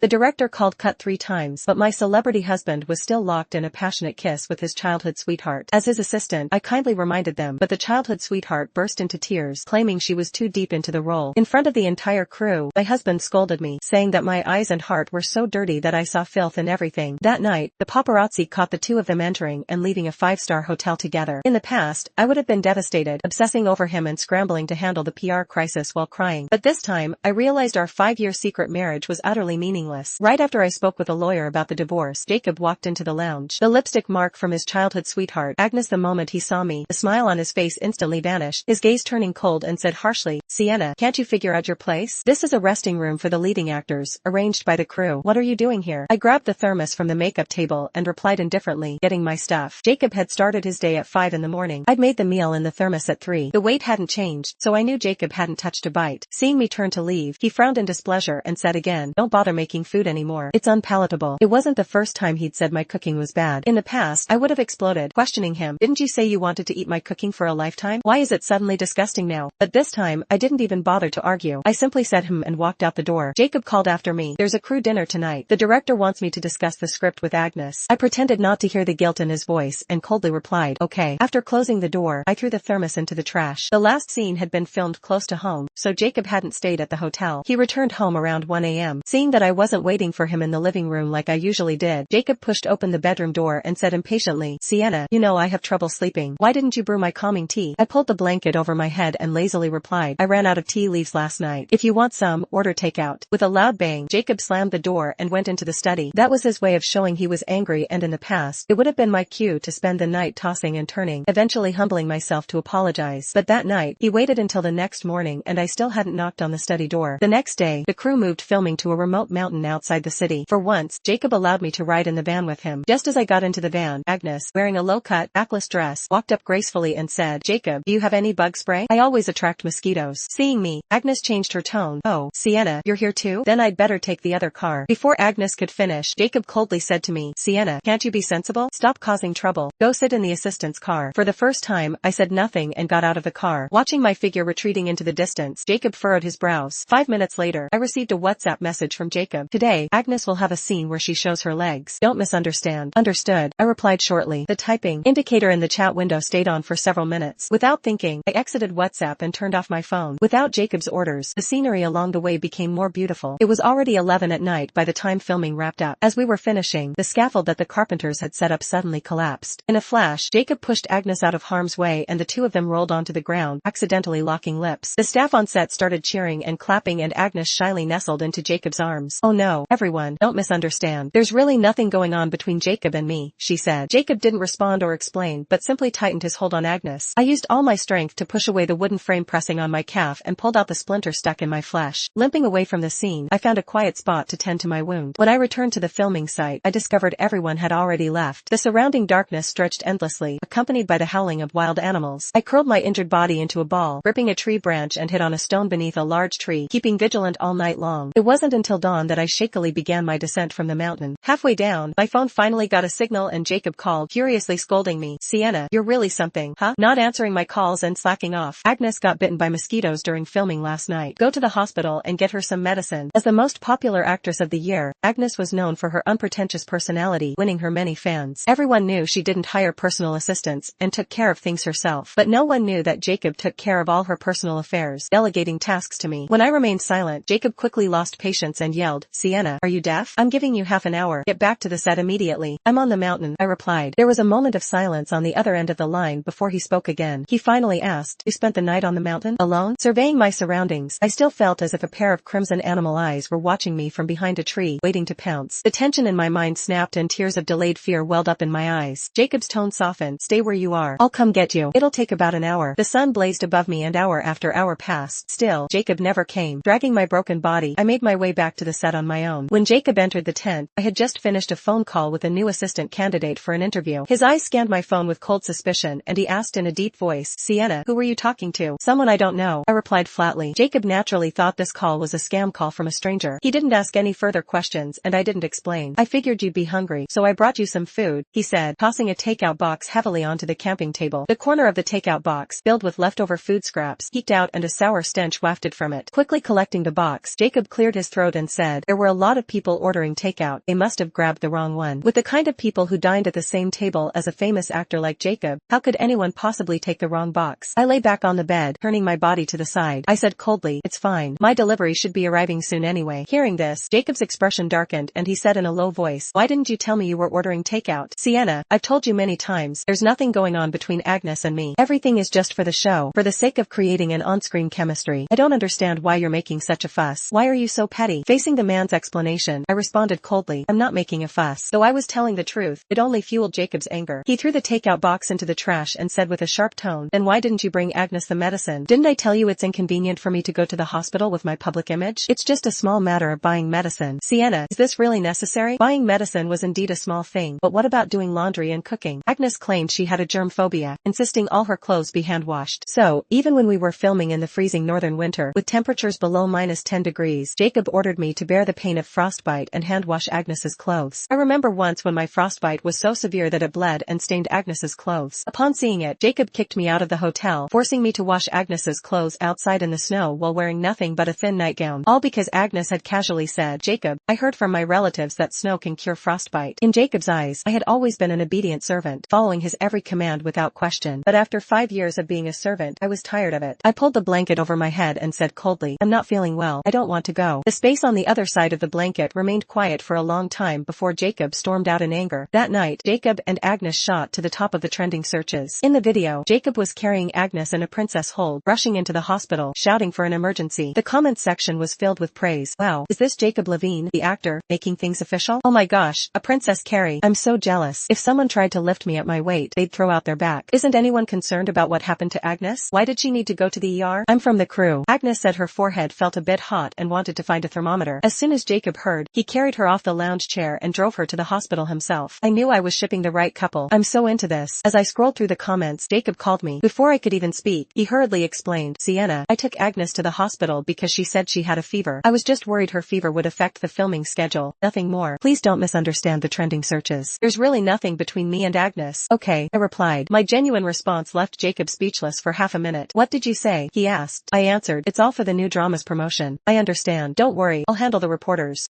The director called cut 3 times, but my celebrity husband was still locked in a passionate kiss with his childhood sweetheart. As his assistant, I kindly reminded them, but the childhood sweetheart burst into tears, claiming she was too deep into the role. In front of the entire crew, my husband scolded me, saying that my eyes and heart were so dirty that I saw filth in everything. That night, the paparazzi caught the two of them entering and leaving a 5-star hotel together. In the past, I would have been devastated, obsessing over him and scrambling to handle the PR crisis while crying. But this time, I realized our 5-year secret marriage was utterly meaningless. Right after I spoke with a lawyer about the divorce, Jacob walked into the lounge. The lipstick mark from his childhood sweetheart, Agnes. The moment he saw me, the smile on his face instantly vanished, his gaze turning cold, and said harshly, "Sienna, can't you figure out your place? This is a resting room for the leading actors, arranged by the crew. What are you doing here?" I grabbed the thermos from the makeup table and replied indifferently, "Getting my stuff." Jacob had started his day at 5 in the morning. I'd made the meal in the thermos at 3. The weight hadn't changed, so I knew Jacob hadn't touched a bite. Seeing me turn to leave, he frowned in displeasure and said again, "Don't bother making food anymore. It's unpalatable." It wasn't the first time he'd said my cooking was bad. In the past, I would have exploded, questioning him. "Didn't you say you wanted to eat my cooking for a lifetime? Why is it suddenly disgusting now?" But this time, I didn't even bother to argue. I simply said and walked out the door. Jacob called after me, "There's a crew dinner tonight. The director wants me to discuss the script with Agnes." I pretended not to hear the guilt in his voice and coldly replied, "Okay." After closing the door, I threw the thermos into the trash. The last scene had been filmed close to home, so Jacob hadn't stayed at the hotel. He returned home around 1 a.m. Seeing that I wasn't waiting for him in the living room like I usually did, Jacob pushed open the bedroom door and said impatiently, "Sienna, you know I have trouble sleeping. Why didn't you brew my calming tea?" I pulled the blanket over my head and lazily replied, "I ran out of tea leaves last night. If you want some, order takeout." With a loud bang, Jacob slammed the door and went into the study. That was his way of showing he was angry, and in the past, it would have been my cue to spend the night tossing and turning, eventually humbling myself to apologize. But that night, he waited until the next morning and I still hadn't knocked on the study door. The next day, the crew moved filming to a remote mountain outside the city. For once, Jacob allowed me to ride in the van with him. Just as I got into the van, Agnes, wearing a low-cut, backless dress, walked up gracefully and said, "Jacob, do you have any bug spray? I always attract mosquitoes." Seeing me, Agnes changed her tone. "Oh, Sienna, you're here too? Then I'd better take the other car." Before Agnes could finish, Jacob coldly said to me, "Sienna, can't you be sensible? Stop causing trouble. Go sit in the assistant's car." For the first time, I said nothing and got out of the car. Watching my figure retreating into the distance, Jacob furrowed his brows. 5 minutes later, I received a WhatsApp message from Jacob. "Today, Agnes will have a scene where she shows her legs. Don't misunderstand." "Understood," I replied shortly. The typing indicator in the chat window stayed on for several minutes. Without thinking, I exited WhatsApp and turned off my phone. Without Jacob's orders, the scenery along the way became more beautiful. It was already 11 at night by the time filming wrapped up. As we were finishing, the scaffold that the carpenters had set up suddenly collapsed. In a flash, Jacob pushed Agnes out of harm's way and the two of them rolled onto the ground, accidentally locking lips. The staff on set started cheering and clapping and Agnes shyly nestled into Jacob's arms. "Oh no, everyone, don't misunderstand. There's really nothing going on between Jacob and me," she said. Jacob didn't respond or explain, but simply tightened his hold on Agnes. I used all my strength to push away the wooden frame pressing on my calf and pulled out the splinter stuck in my flesh. Limping away from the scene, I found a quiet spot to tend to my wound. When I returned to the filming site, I discovered everyone had already left. The surrounding darkness stretched endlessly, accompanied by the howling of wild animals. I curled my injured body into a ball, gripping a tree branch and hit on a stone beneath a large tree, keeping vigilant all night long. It wasn't until dawn that I shakily began my descent from the mountain. Halfway down, my phone finally got a signal and Jacob called, furiously scolding me, "Sienna, you're really something, huh? Not answering my calls and slacking off. Agnes got bitten by mosquitoes during filming last night. Go to the hospital and get her some medicine." As the most popular actress of the year, Agnes was known for her unpretentious personality, winning her many fans. Everyone knew she didn't hire personal assistants and took care of things herself. But no one knew that Jacob took care of all her personal affairs, delegating tasks to me. When I remained silent, Jacob quickly lost patience and yelled, "Sienna, are you deaf? I'm giving you half an hour. Get back to the set immediately." "I'm on the mountain," I replied. There was a moment of silence on the other end of the line before he spoke again. He finally asked, "You spent the night on the mountain? Alone?" Surveying my surroundings, I still felt as if a pair of crimson animal eyes were watching me from behind a tree, waiting to pounce. The tension in my mind snapped and tears of delayed fear welled up in my eyes. Jacob's tone softened. "Stay where you are. I'll come get you. It'll take about an hour." The sun blazed above me and hour after hour passed. Still, Jacob never came. Dragging my broken body, I made my way back to the set on my own. When Jacob entered the tent, I had just finished a phone call with a new assistant candidate for an interview. His eyes scanned my phone with cold suspicion and he asked in a deep voice, "Sienna, who were you talking to?" "Someone I don't know," I replied flatly. Jacob naturally thought this call was a scam call from a stranger. He didn't ask any further questions and I didn't explain. "I figured you'd be hungry, so I brought you some food," he said, tossing a takeout box heavily onto the camping table. The corner of the takeout box, filled with leftover food scraps, peeked out and a sour stench wafted from it. Quickly collecting the box, Jacob cleared his throat and said, There were a lot of people ordering takeout. They must have grabbed the wrong one. With the kind of people who dined at the same table as a famous actor like Jacob, how could anyone possibly take the wrong box? I lay back on the bed, turning my body to the side. I said coldly, "It's fine. My delivery should be arriving soon anyway." Hearing this, Jacob's expression darkened and he said in a low voice, "Why didn't you tell me you were ordering takeout?" "Sienna, I've told you many times, there's nothing going on between Agnes and me. Everything is just for the show, for the sake of creating an on-screen chemistry. I don't understand why you're making such a fuss. Why are you so petty?" Facing the man's explanation, I responded coldly, "I'm not making a fuss." Though I was telling the truth, it only fueled Jacob's anger. He threw the takeout box into the trash and said with a sharp tone, "Then why didn't you bring Agnes the medicine? Didn't I tell you it's inconvenient for me to go to the hospital with my public image? It's just a small matter of buying medicine." "Sienna, is this really necessary?" Buying medicine was indeed a small thing, but what about doing laundry and cooking? Agnes claimed she had a germ phobia, insisting all her clothes be hand-washed. So, even when we were filming in the freezing northern winter, with temperatures below -10 degrees, Jacob ordered me to bear the pain of frostbite and hand-wash Agnes's clothes. I remember once when my frostbite was so severe that it bled and stained Agnes's clothes. Upon seeing it, Jacob kicked me out of the hotel, forcing me to wash Agnes's clothes outside in the snow while wearing nothing but a thin nightgown. All because Agnes had casually said, "Jacob, I heard from my relatives that snow can cure frostbite." In Jacob's eyes, I had always been an obedient servant, following his every command without question. But after 5 years of being a servant, I was tired of it. I pulled the blanket over my head and said coldly, "I'm not feeling well. I don't want to go." The space on the other side of the blanket remained quiet for a long time before Jacob stormed out in anger. That night, Jacob and Agnes shot to the top of the trending searches. In the video, Jacob was carrying Agnes in a princess hold, rushing into the hospital, shouting for an emergency. The comments section was filled with praise. "Wow, is this Jacob Levine, the actor, making things official? Oh my gosh, a Princess Carrie. I'm so jealous. If someone tried to lift me at my weight, they'd throw out their back. Isn't anyone concerned about what happened to Agnes? Why did she need to go to the ER? I'm from the crew." Agnes said her forehead felt a bit hot and wanted to find a thermometer. As soon as Jacob heard, he carried her off the lounge chair and drove her to the hospital himself. I knew I was shipping the right couple. I'm so into this. As I scrolled through the comments, Jacob called me. Before I could even speak, he hurriedly explained, "Sienna, I took Agnes to the hospital because she said she had a fever. I was just worried her fever would affect the filming schedule. Nothing more. Please don't misunderstand the trending searches. There's really nothing between me and Agnes." "Okay," I replied. My genuine response left Jacob speechless for half a minute. "What did you say?" he asked. I answered, "It's all for the new drama's promotion." "I understand. Don't worry, I'll handle the reporters."